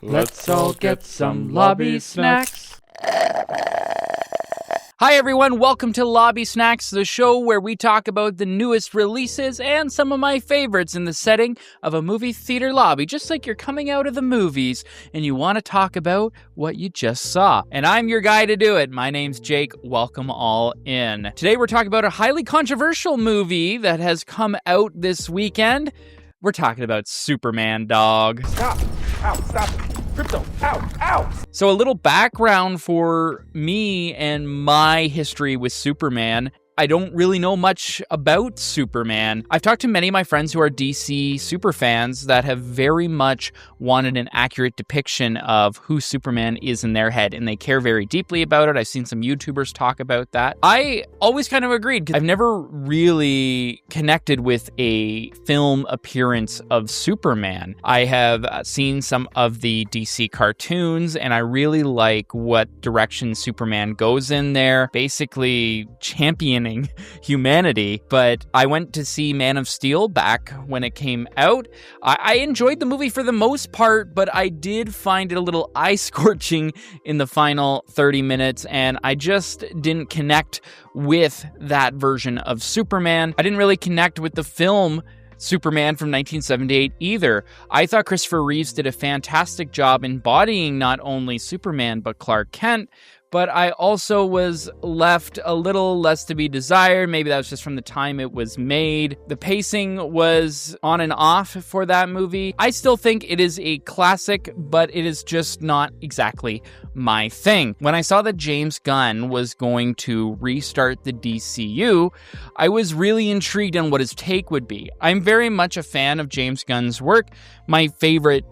Let's all get some lobby snacks. Hi everyone, welcome to Lobby Snacks, the show where we talk about the newest releases and some of my favorites in the setting of a movie theater lobby, just like you're coming out of the movies and you want to talk about what you just saw. And I'm your guy to do it. My name's Jake. Welcome all in. Today we're talking about a highly controversial movie that has come out this weekend. We're talking about Superman, dog. Stop. Ow, stop it. Crypto. Ow, ow. So a little background for me and my history with Superman. I don't really know much about Superman. I've talked to many of my friends who are DC superfans that have very much wanted an accurate depiction of who Superman is in their head, and they care very deeply about it. I've seen some YouTubers talk about that. I always kind of agreed, because I've never really connected with a film appearance of Superman. I have seen some of the DC cartoons, and I really like what direction Superman goes in there, basically championing humanity. But I went to see Man of Steel back when it came out. I enjoyed the movie for the most part, but I did find it a little eye-scorching in the final 30 minutes, and I just didn't connect with that version of Superman. I didn't really connect with the film Superman from 1978 either. I thought Christopher Reeves did a fantastic job embodying not only Superman, but Clark Kent. But I also was left a little less to be desired. Maybe that was just from the time it was made. The pacing was on and off for that movie. I still think it is a classic, but it is just not exactly my thing. When I saw that James Gunn was going to restart the DCU, I was really intrigued on what his take would be. I'm very much a fan of James Gunn's work. My favorite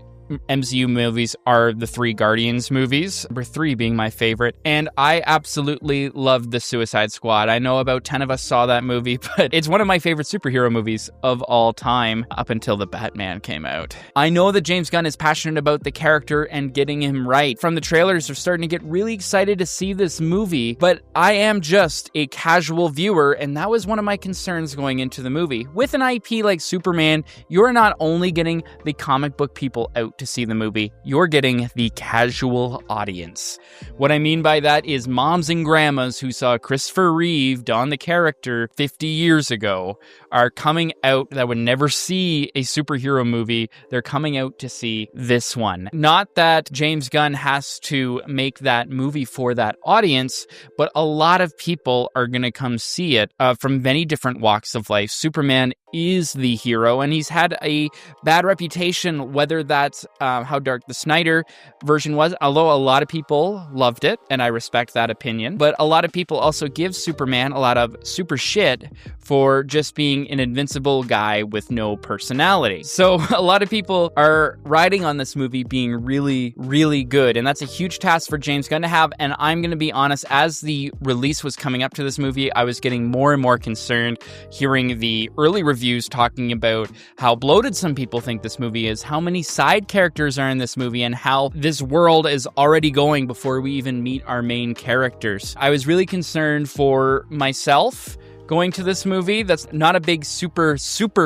MCU movies are the 3 Guardians movies, number 3 being my favorite, and I absolutely loved The Suicide Squad. I know about 10 of us saw that movie, but it's one of my favorite superhero movies of all time, up until the Batman came out. I know that James Gunn is passionate about the character and getting him right. From the trailers, they're starting to get really excited to see this movie, but I am just a casual viewer, and that was one of my concerns going into the movie. With an IP like Superman, you're not only getting the comic book people out to see the movie, you're getting the casual audience. What I mean by that is moms and grandmas who saw Christopher Reeve don the character 50 years ago are coming out that would never see a superhero movie. They're coming out to see this one. Not that James Gunn has to make that movie for that audience, but a lot of people are going to come see it from many different walks of life. Superman is the hero, and he's had a bad reputation, whether that's how dark the Snyder version was, although a lot of people loved it, and I respect that opinion. But a lot of people also give Superman a lot of super shit for just being an invincible guy with no personality. So a lot of people are riding on this movie being really, really good, and that's a huge task for James Gunn to have. And I'm going to be honest, as the release was coming up to this movie, I was getting more and more concerned hearing the early reviews talking about how bloated some people think this movie is, how many side characters are in this movie, and how this world is already going before we even meet our main characters. I was really concerned for myself going to this movie that's not a big super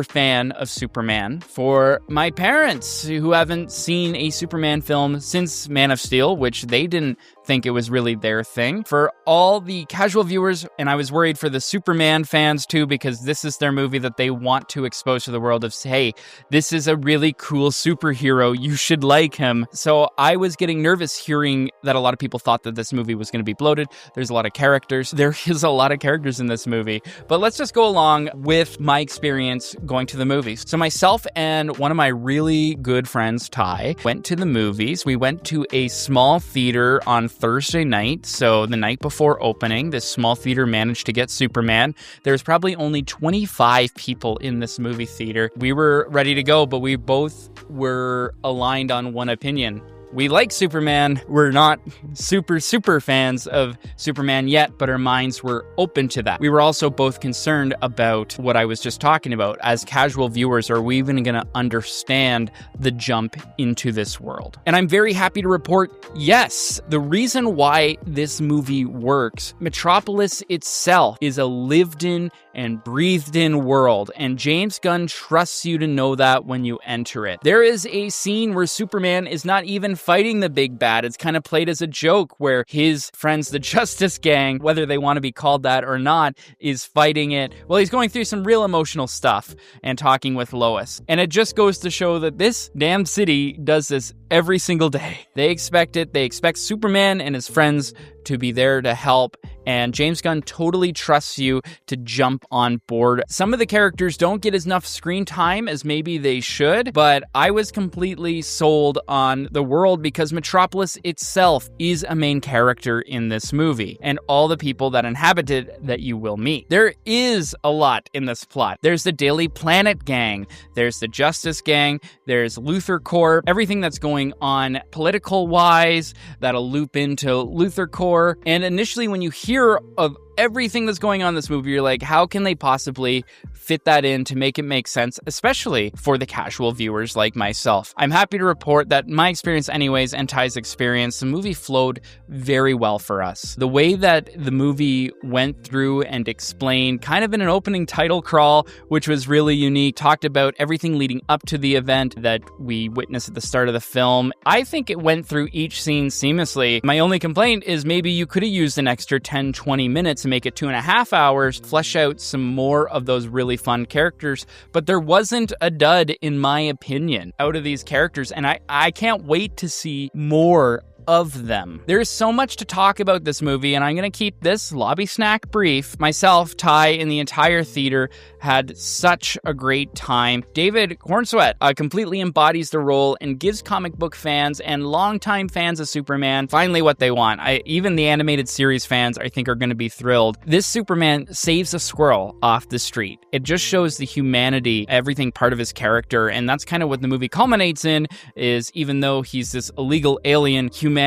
fan of Superman, for my parents who haven't seen a Superman film since Man of Steel, which they didn't think it was really their thing, for all the casual viewers, and I was worried for the Superman fans too, because this is their movie that they want to expose to the world of, hey, this is a really cool superhero, you should like him. So I was getting nervous hearing that a lot of people thought that this movie was going to be bloated. There's a lot of characters. There is a lot of characters in this movie. But let's just go along with my experience going to the movies. So myself and one of my really good friends, Ty, went to the movies. We went to a small theater on Thursday night. So the night before opening, this small theater managed to get Superman. There's probably only 25 people in this movie theater. We were ready to go, but we both were aligned on one opinion. We like Superman. We're not super fans of Superman yet, but our minds were open to that. We were also both concerned about what I was just talking about. As casual viewers, are we even going to understand the jump into this world? And I'm very happy to report, yes. The reason why this movie works, Metropolis itself is a lived-in and breathed in world, and James Gunn trusts you to know that when you enter it. There is a scene where Superman is not even fighting the big bad. It's kind of played as a joke where his friends, the Justice Gang, whether they want to be called that or not, is fighting it. Well, he's going through some real emotional stuff and talking with Lois. And it just goes to show that this damn city does this every single day. They expect it. They expect Superman and his friends to be there to help, and James Gunn totally trusts you to jump on board. Some of the characters don't get enough screen time as maybe they should, but I was completely sold on the world because Metropolis itself is a main character in this movie, and all the people that inhabit it that you will meet. There is a lot in this plot. There's the Daily Planet gang, there's the Justice Gang, there's Luthor Corp, everything that's going on political-wise that'll loop into Luthor Corp. And initially, when you hear of everything that's going on in this movie, you're like, how can they possibly fit that in to make it make sense, especially for the casual viewers like myself? I'm happy to report that my experience anyways, and Ty's experience, the movie flowed very well for us. The way that the movie went through and explained, kind of in an opening title crawl, which was really unique, talked about everything leading up to the event that we witnessed at the start of the film. I think it went through each scene seamlessly. My only complaint is maybe you could have used an extra 10-20 minutes to make it 2.5 hours, flesh out some more of those really fun characters, but there wasn't a dud, in my opinion, out of these characters, and I can't wait to see more of them. There's so much to talk about this movie, and I'm going to keep this lobby snack brief. Myself, Ty, and the entire theater had such a great time. David Cornsweet completely embodies the role and gives comic book fans and longtime fans of Superman finally what they want. Even the animated series fans, I think, are going to be thrilled. This Superman saves a squirrel off the street. It just shows the humanity, everything part of his character, and that's kind of what the movie culminates in, is even though he's this illegal alien, humanity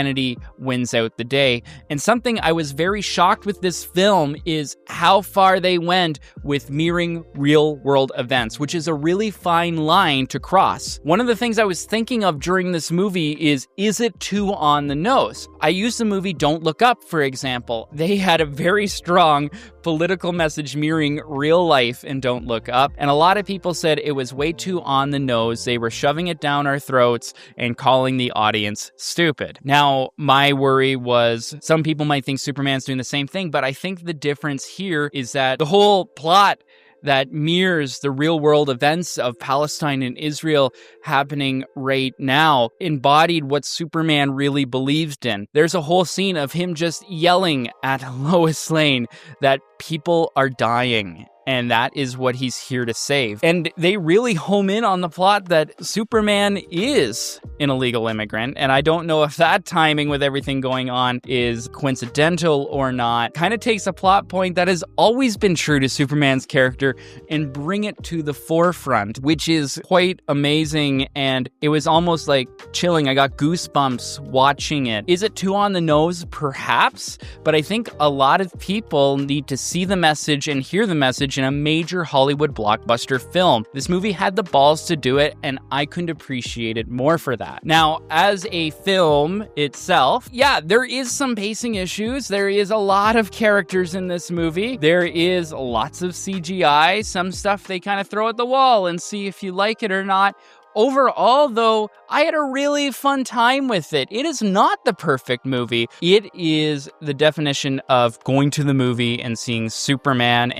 wins out the day. And something I was very shocked with this film is how far they went with mirroring real world events, which is a really fine line to cross. One of the things I was thinking of during this movie is it too on the nose? I used the movie Don't Look Up, for example. They had a very strong political message mirroring real life in Don't Look Up, and a lot of people said it was way too on the nose. They were shoving it down our throats and calling the audience stupid. Now, my worry was some people might think Superman's doing the same thing, but I think the difference here is that the whole plot that mirrors the real-world events of Palestine and Israel happening right now embodied what Superman really believed in. There's a whole scene of him just yelling at Lois Lane that people are dying, and that is what he's here to save. And they really home in on the plot that Superman is an illegal immigrant, and I don't know if that timing with everything going on is coincidental or not. Kind of takes a plot point that has always been true to Superman's character and bring it to the forefront, which is quite amazing, and it was almost like chilling. I got goosebumps watching it. Is it too on the nose? Perhaps, but I think a lot of people need to see the message and hear the message in a major Hollywood blockbuster film. This movie had the balls to do it, and I couldn't appreciate it more for that. Now, as a film itself, yeah, there is some pacing issues. There is a lot of characters in this movie. There is lots of CGI, some stuff they kind of throw at the wall and see if you like it or not. Overall, though, I had a really fun time with it. It is not the perfect movie. It is the definition of going to the movie and seeing Superman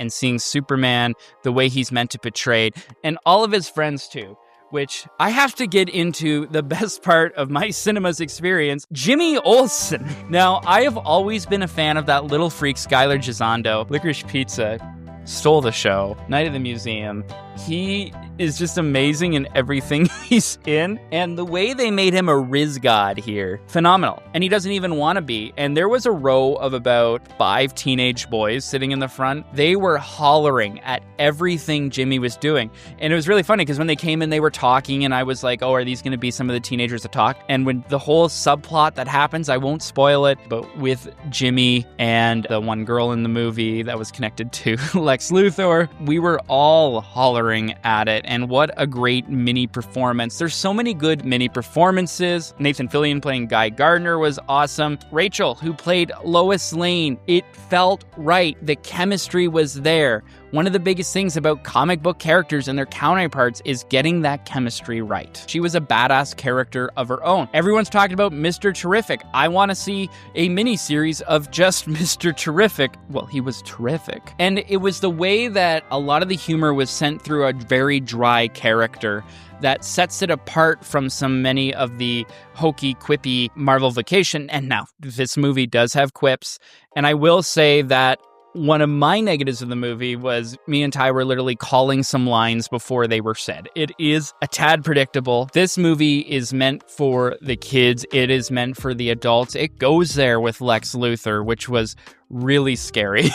the way he's meant to portray, and all of his friends too. Which I have to get into the best part of my cinema's experience, Jimmy Olsen. Now, I have always been a fan of that little freak Skylar Gisondo. Licorice Pizza stole the show. Night at the Museum. He is just amazing in everything he's in, and the way they made him a Riz god here, phenomenal. And he doesn't even want to be. And there was a row of about 5 teenage boys sitting in the front. They were hollering at everything Jimmy was doing. And it was really funny because when they came in, they were talking, and I was like, oh, are these going to be some of the teenagers that talk? And when the whole subplot that happens, I won't spoil it, but with Jimmy and the one girl in the movie that was connected to Lex Luthor, we were all hollering at it. And what a great mini performance. There's so many good mini performances. Nathan Fillion playing Guy Gardner was awesome. Rachel, who played Lois Lane, it felt right. The chemistry was there. One of the biggest things about comic book characters and their counterparts is getting that chemistry right. She was a badass character of her own. Everyone's talking about Mr. Terrific. I want to see a mini-series of just Mr. Terrific. Well, he was terrific. And it was the way that a lot of the humor was sent through a very dry character that sets it apart from many of the hokey, quippy Marvel Vacation. And now, this movie does have quips. And I will say that one of my negatives of the movie was me and Ty were literally calling some lines before they were said. It is a tad predictable. This movie is meant for the kids. It is meant for the adults. It goes there with Lex Luthor, which was really scary.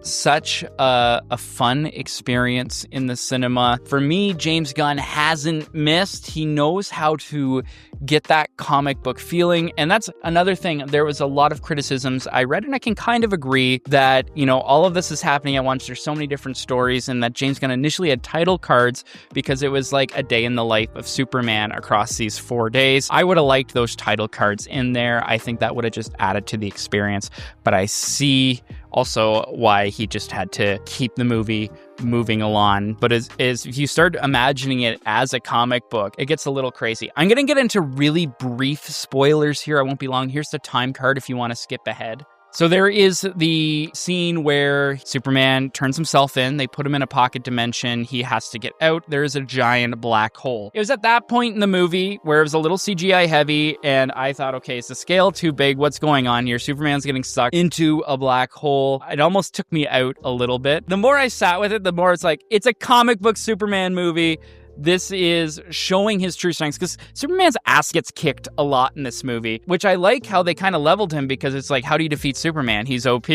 Such a fun experience in the cinema. For me, James Gunn hasn't missed. He knows how to get that comic book feeling. And that's another thing. There was a lot of criticisms I read, and I can kind of agree that, all of this is happening at once. There's so many different stories, and that James Gunn initially had title cards because it was like a day in the life of Superman across these 4 days. I would have liked those title cards in there. I think that would have just added to the experience. But I see also why he just had to keep the movie moving along. But as if you start imagining it as a comic book, it gets a little crazy. I'm going to get into really brief spoilers here. I won't be long. Here's the time card if you want to skip ahead. So there is the scene where Superman turns himself in. They put him in a pocket dimension. He has to get out. There's a giant black hole. It was at that point in the movie where it was a little CGI heavy, and I thought, okay, is the scale too big? What's going on here? Superman's getting sucked into a black hole. It almost took me out a little bit. The more I sat with it, the more it's like, it's a comic book Superman movie. This is showing his true strengths, because Superman's ass gets kicked a lot in this movie, which I like how they kind of leveled him, because it's like, how do you defeat Superman? He's OP.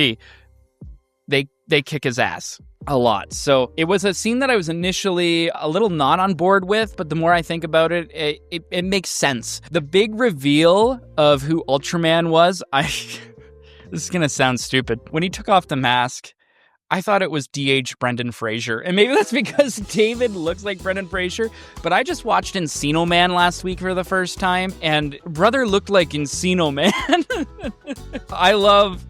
They kick his ass a lot. So it was a scene that I was initially a little not on board with, but the more I think about it, it makes sense. The big reveal of who Ultraman was, this is going to sound stupid. When he took off the mask, I thought it was DH Brendan Fraser. And maybe that's because David looks like Brendan Fraser. But I just watched Encino Man last week for the first time, and brother looked like Encino Man. I love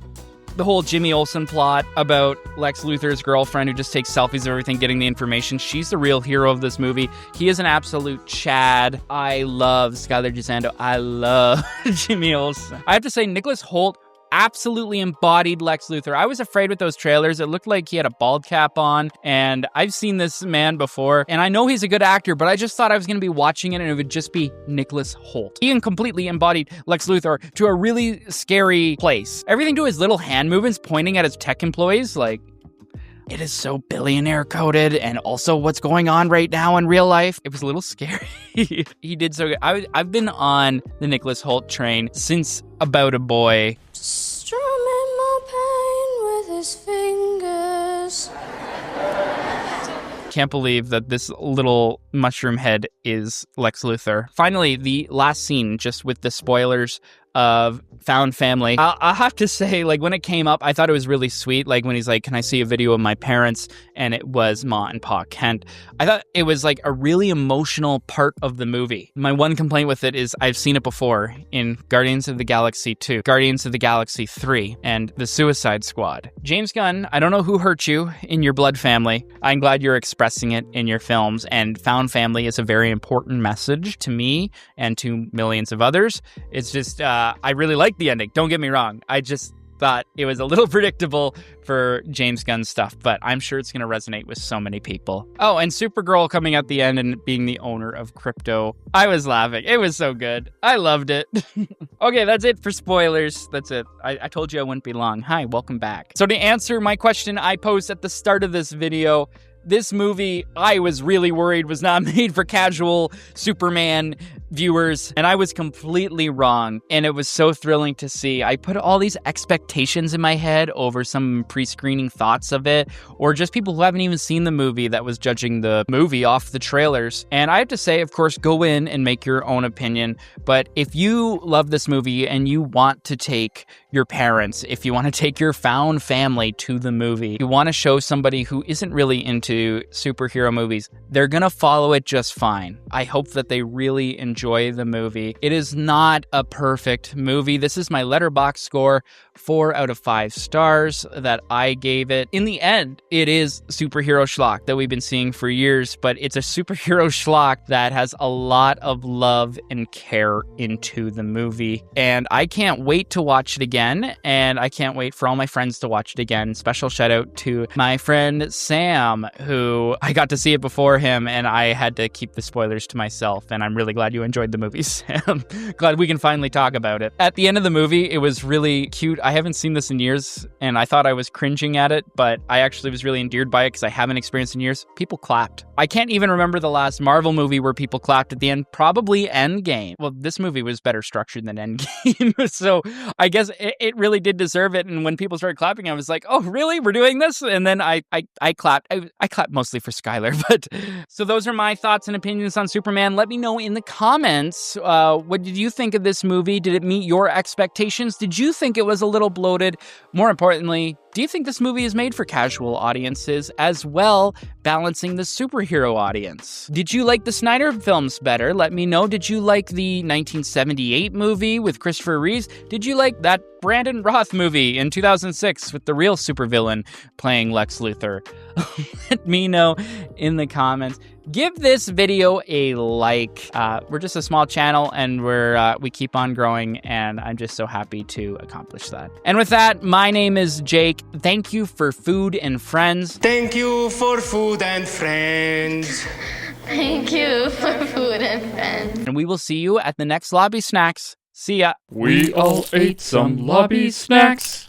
the whole Jimmy Olsen plot about Lex Luthor's girlfriend who just takes selfies of everything, getting the information. She's the real hero of this movie. He is an absolute Chad. I love Skylar Gisondo. I love Jimmy Olsen. I have to say, Nicholas Hoult absolutely embodied Lex Luthor. I was afraid with those trailers. It looked like he had a bald cap on, and I've seen this man before, and I know he's a good actor, but I just thought I was going to be watching it and it would just be Nicholas Hoult. He completely embodied Lex Luthor to a really scary place. Everything to his little hand movements pointing at his tech employees, like, it is so billionaire coded, and also what's going on right now in real life. It was a little scary. He did so good. I've been on the Nicholas Hoult train since About a Boy. Strumming my pain with his fingers. Can't believe that this little mushroom head is Lex Luthor. Finally, the last scene, just with the spoilers of Found Family. I'll have to say, like, when it came up, I thought it was really sweet. Like, when he's like, can I see a video of my parents? And it was Ma and Pa Kent. I thought it was like a really emotional part of the movie. My one complaint with it is I've seen it before in Guardians of the Galaxy 2, Guardians of the Galaxy 3, and The Suicide Squad. James Gunn, I don't know who hurt you in your blood family. I'm glad you're expressing it in your films, and Found Family is a very important message to me and to millions of others. It's just, I really liked the ending. Don't get me wrong. I just thought it was a little predictable for James Gunn stuff, but I'm sure it's going to resonate with so many people. Oh, and Supergirl coming at the end and being the owner of crypto. I was laughing. It was so good. I loved it. Okay, that's it for spoilers. That's it. I told you I wouldn't be long. Hi, welcome back. So to answer my question I posed at the start of this video, this movie, I was really worried, was not made for casual Superman viewers, and I was completely wrong, and it was so thrilling to see. I put all these expectations in my head over some pre-screening thoughts of it, or just people who haven't even seen the movie that was judging the movie off the trailers. And I have to say, of course, go in and make your own opinion, but if you love this movie and you want to take your parents, if you want to take your found family to the movie, you want to show somebody who isn't really into superhero movies, they're gonna follow it just fine. I hope that they really enjoy enjoy the movie. It is not a perfect movie. This is my Letterboxd score, 4 out of 5 stars that I gave it. In the end, it is superhero schlock that we've been seeing for years, but it's a superhero schlock that has a lot of love and care into the movie. And I can't wait to watch it again, and I can't wait for all my friends to watch it again. Special shout out to my friend Sam, who I got to see it before him, and I had to keep the spoilers to myself, and I'm really glad you enjoyed the movie, Sam. Glad we can finally talk about it. At the end of the movie, it was really cute. I haven't seen this in years, and I thought I was cringing at it, but I actually was really endeared by it because I haven't experienced it in years. People clapped. I can't even remember the last Marvel movie where people clapped at the end. Probably Endgame. Well, this movie was better structured than Endgame, so I guess it really did deserve it. And when people started clapping, I was like, oh, really? We're doing this? And then I clapped. I clapped mostly for Skylar, but so those are my thoughts and opinions on Superman. Let me know in the comments, what did you think of this movie? Did it meet your expectations? Did you think it was a little bloated? More importantly, do you think this movie is made for casual audiences as well, balancing the superhero audience? Did you like the Snyder films better? Let me know. Did you like the 1978 movie with Christopher Reeves? Did you like that Brandon Roth movie in 2006 with the real supervillain playing Lex Luthor? Let me know in the comments. Give this video a like. We're just a small channel, and we keep on growing, and I'm just so happy to accomplish that. And with that, my name is Jake. Thank you for food and friends. Thank you for food and friends. Thank you for food and friends. And we will see you at the next Lobby Snacks. See ya. We all ate some lobby snacks.